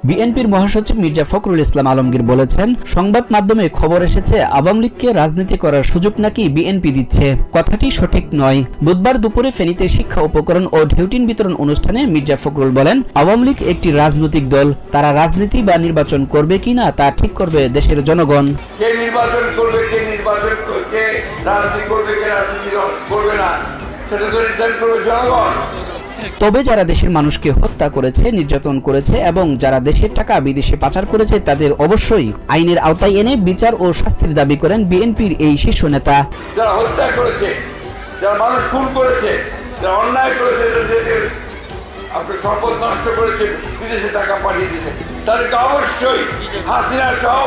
বিএনপির মহাসচিব মির্জা ফখরুল ইসলাম আলমগীর বলেছেন, সংবাদ মাধ্যমে খবর এসেছে আওয়ামী লীগকে রাজনীতি করার সুযোগ নাকি বিএনপি দিচ্ছে। কথাটি সঠিক নয়। বুধবার দুপুরে ফেনীতে শিক্ষা উপকরণ ও ঢেউটিন বিতরণ অনুষ্ঠানে মির্জা ফখরুল বলেন, আওয়ামী লীগ একটি রাজনৈতিক দল। তারা রাজনীতি বা নির্বাচন করবে কিনা তা ঠিক করবে দেশের জনগণ। কে নির্বাচন করবে, কে রাজনীতি করবে, কে রাজনীতি করবে না, সেটা তো নির্ধারণ করবে জনগণ। তবে যারা দেশের মানুষকে হত্যা করেছে, নির্যাতন করেছে এবং যারা দেশের টাকা বিদেশে পাচার করেছে তাদের অবশ্যই আইনের আওতায় এনে বিচার ও শাস্তির দাবি করেন বিএনপির এই শীর্ষ নেতা। যারা হত্যা করেছে, যারা মানুষ খুন করেছে, যারা অন্যায় করেছে, আপনি সম্পদ নষ্ট করেছে, বিদেশে টাকা পাঠিয়ে দিতে, তাদেরকে অবশ্যই হাসিনা সহ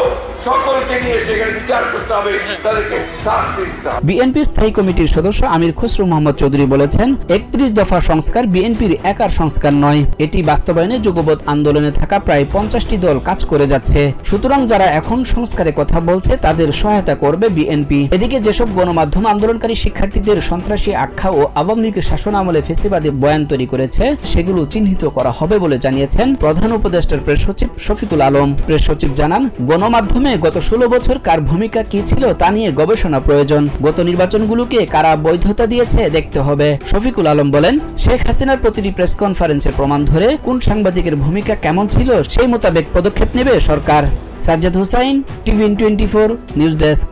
সকলকে নিয়ে সেখানে বিচার করতে হবে, তাদেরকে শাস্তি দিতে হবে। বিএনপির স্থায়ী কমিটির সদস্য আমির খসরু মোহাম্মদ চৌধুরী বলেছেন, ৩১ দফা সংস্কার বিএনপির একার সংস্কার নয়। এটি বাস্তবায়নে যুগপৎ আন্দোলনে থাকা প্রায় ৫০টি দল কাজ করে যাচ্ছে। সুতরাং যারা এখন সংস্কারের কথা বলছে তাদের সহায়তা করবে বিএনপি। এদিকে যেসব গণমাধ্যম আন্দোলনকারী শিক্ষার্থীদের সন্ত্রাসী আখ্যা ও আওয়ামী লীগের শাসন আমলে ফেসিবাদী বয়ান তৈরি করেছে সেগুলো চিহ্নিত করা হবে বলে জানিয়েছেন প্রধান উপদেষ্টার প্রেস সচিব শফিকুল আলম। প্রেস সচিব জানান, গণমাধ্যমে গত ১৬ বছর কার ভূমিকা কি ছিল তা নিয়ে গবেষণা প্রয়োজন। গত নির্বাচনগুলোকে কারা বৈধতা দিয়েছে দেখতে হবে। শফিকুল আলম বলেন, শেখ হাসিনার প্রতিটি প্রেস কনফারেন্সের প্রমাণ ধরে কোন সাংবাদিকের ভূমিকা কেমন ছিল সেই মোতাবেক পদক্ষেপ নেবে সরকার। Sajjad Hussain, TVN 24 news desk.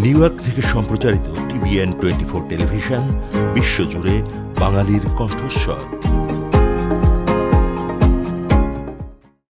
New York থেকে সম্প্রচারিত টিভিএন 24 টেলিভিশন বিশ্বজুড়ে বাঙালির কণ্ঠস্বর।